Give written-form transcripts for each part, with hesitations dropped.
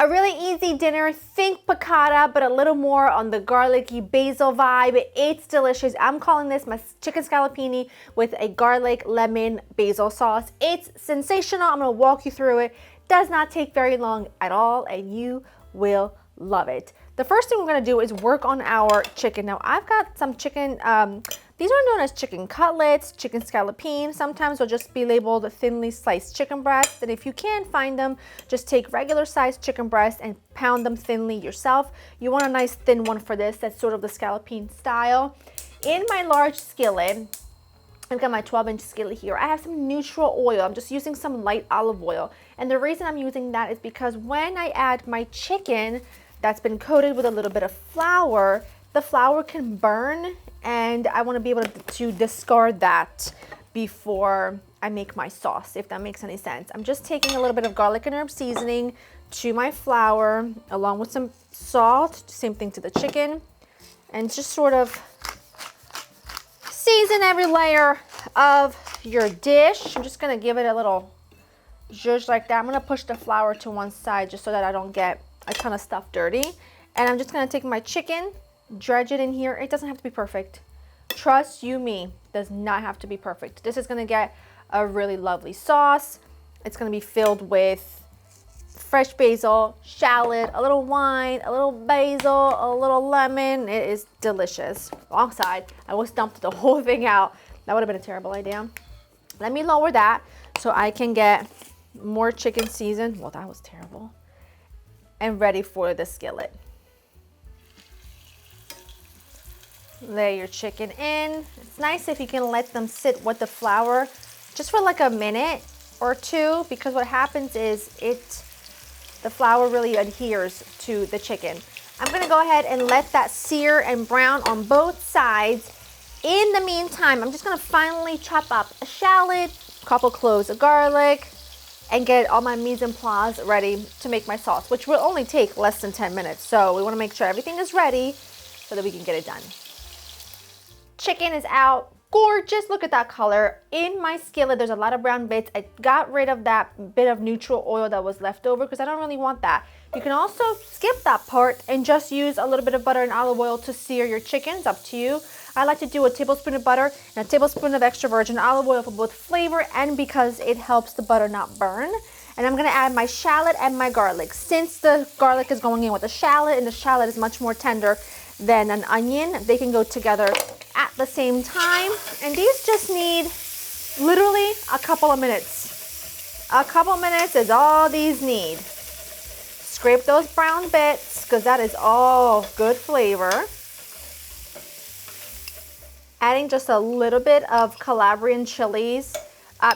A really easy dinner, think piccata, but a little more on the garlicky basil vibe. It's delicious. I'm calling this my chicken scallopini with a garlic lemon basil sauce. It's sensational. I'm gonna walk you through it. Does not take very long at all, and you will love it. The first thing we're gonna do is work on our chicken. Now I've got some chicken, these are known as chicken cutlets, chicken scallopine. Sometimes they'll just be labeled thinly sliced chicken breasts. And if you can't find them, just take regular sized chicken breasts and pound them thinly yourself. You want a nice thin one for this. That's sort of the scallopine style. In my large skillet, I've got my 12-inch skillet here. I have some neutral oil. I'm just using some light olive oil. And the reason I'm using that is because when I add my chicken that's been coated with a little bit of flour, the flour can burn, and I want to be able to discard that before I make my sauce, if that makes any sense. I'm just taking a little bit of garlic and herb seasoning to my flour, along with some salt, same thing to the chicken, and just sort of season every layer of your dish. I'm just gonna give it a little zhuzh like that. I'm gonna push the flour to one side just so that I don't get a ton of stuff dirty. And I'm just gonna take my chicken, dredge it in here. It doesn't have to be perfect. Trust you me, does not have to be perfect. This is gonna get a really lovely sauce. It's gonna be filled with fresh basil, shallot, a little wine, a little basil, a little lemon. It is delicious. Wrong side, I almost dumped the whole thing out. That would have been a terrible idea. Let me lower that so I can get more chicken seasoned. Well, that was terrible. And ready for the skillet. Lay your chicken in. It's nice if you can let them sit with the flour just for like a minute or two, because what happens is the flour really adheres to the chicken. I'm gonna go ahead and let that sear and brown on both sides. In the meantime, I'm just gonna finally chop up a shallot, a couple cloves of garlic, and get all my mise en place ready to make my sauce, which will only take less than 10 minutes. So we wanna make sure everything is ready so that we can get it done. Chicken is out, gorgeous, look at that color. In my skillet, there's a lot of brown bits. I got rid of that bit of neutral oil that was left over because I don't really want that. You can also skip that part and just use a little bit of butter and olive oil to sear your chicken. It's up to you. I like to do a tablespoon of butter and a tablespoon of extra virgin olive oil for both flavor and because it helps the butter not burn. And I'm gonna add my shallot and my garlic. Since the garlic is going in with the shallot and the shallot is much more tender than an onion, they can go together at the same time. And these just need literally a couple of minutes. A couple minutes is all these need. Scrape those brown bits because that is all good flavor. Adding just a little bit of Calabrian chilies.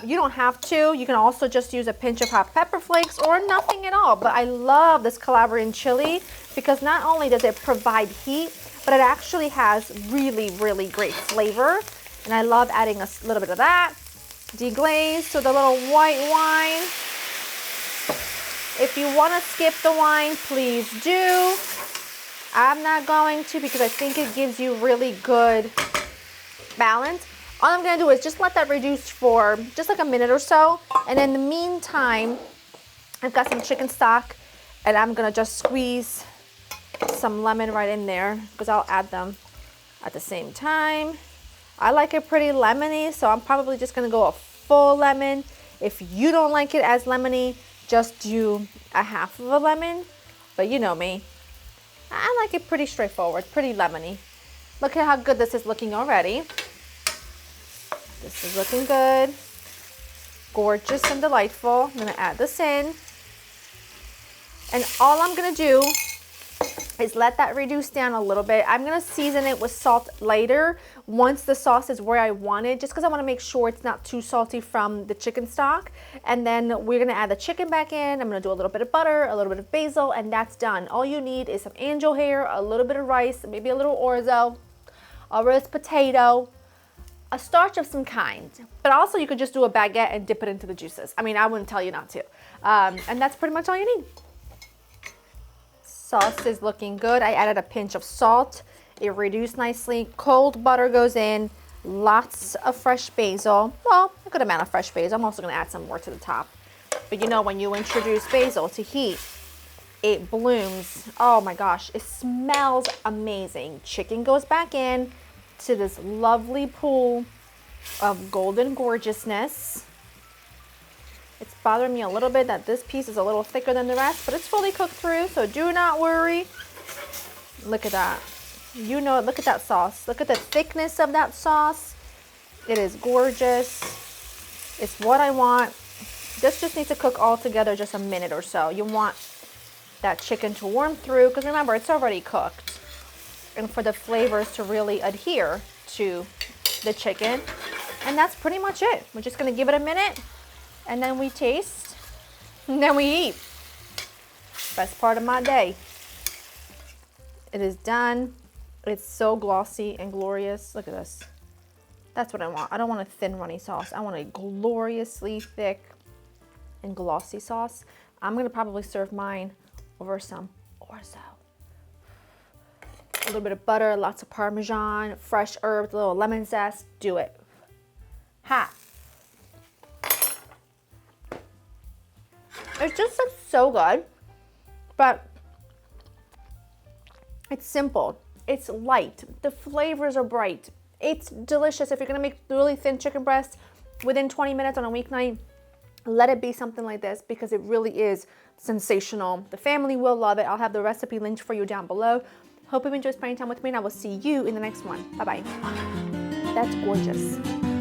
You don't have to. You can also just use a pinch of hot pepper flakes or nothing at all. But I love this Calabrian chili because not only does it provide heat, but it actually has really, really great flavor. And I love adding a little bit of that. Deglaze with a little white wine. If you want to skip the wine, please do. I'm not going to because I think it gives you really good balance. All I'm gonna do is just let that reduce for just like a minute or so. And in the meantime, I've got some chicken stock and I'm gonna just squeeze some lemon right in there because I'll add them at the same time. I like it pretty lemony, so I'm probably just gonna go a full lemon. If you don't like it as lemony, just do a half of a lemon, but you know me. I like it pretty straightforward, pretty lemony. Look at how good this is looking already. This is looking good. Gorgeous and delightful. I'm gonna add this in. And all I'm gonna do is let that reduce down a little bit. I'm gonna season it with salt later once the sauce is where I want it, just because I wanna make sure it's not too salty from the chicken stock. And then we're gonna add the chicken back in. I'm gonna do a little bit of butter, a little bit of basil, and that's done. All you need is some angel hair, a little bit of rice, maybe a little orzo, a roast potato, a starch of some kind, but also you could just do a baguette and dip it into the juices. I mean, I wouldn't tell you not to. And that's pretty much all you need. Sauce is looking good. I added a pinch of salt. It reduced nicely. Cold butter goes in. Lots of fresh basil. Well, a good amount of fresh basil. I'm also gonna add some more to the top. But you know, when you introduce basil to heat, it blooms. Oh my gosh, it smells amazing. Chicken goes back in to this lovely pool of golden gorgeousness. It's bothering me a little bit that this piece is a little thicker than the rest, but it's fully cooked through, so do not worry. Look at that. You know, look at that sauce. Look at the thickness of that sauce. It is gorgeous. It's what I want. This just needs to cook all together just a minute or so. You want that chicken to warm through, because remember, it's already cooked. And for the flavors to really adhere to the chicken. And that's pretty much it. We're just gonna give it a minute, and then we taste, and then we eat. Best part of my day. It is done. It's so glossy and glorious. Look at this. That's what I want. I don't want a thin runny sauce. I want a gloriously thick and glossy sauce. I'm gonna probably serve mine over some orzo. A little bit of butter, lots of Parmesan, fresh herbs, a little lemon zest. Do it. Ha. It just looks so good, but it's simple. It's light. The flavors are bright. It's delicious. If you're gonna make really thin chicken breasts within 20 minutes on a weeknight, let it be something like this, because it really is sensational. The family will love it. I'll have the recipe linked for you down below. Hope you enjoyed spending time with me, and I will see you in the next one. Bye-bye. That's gorgeous.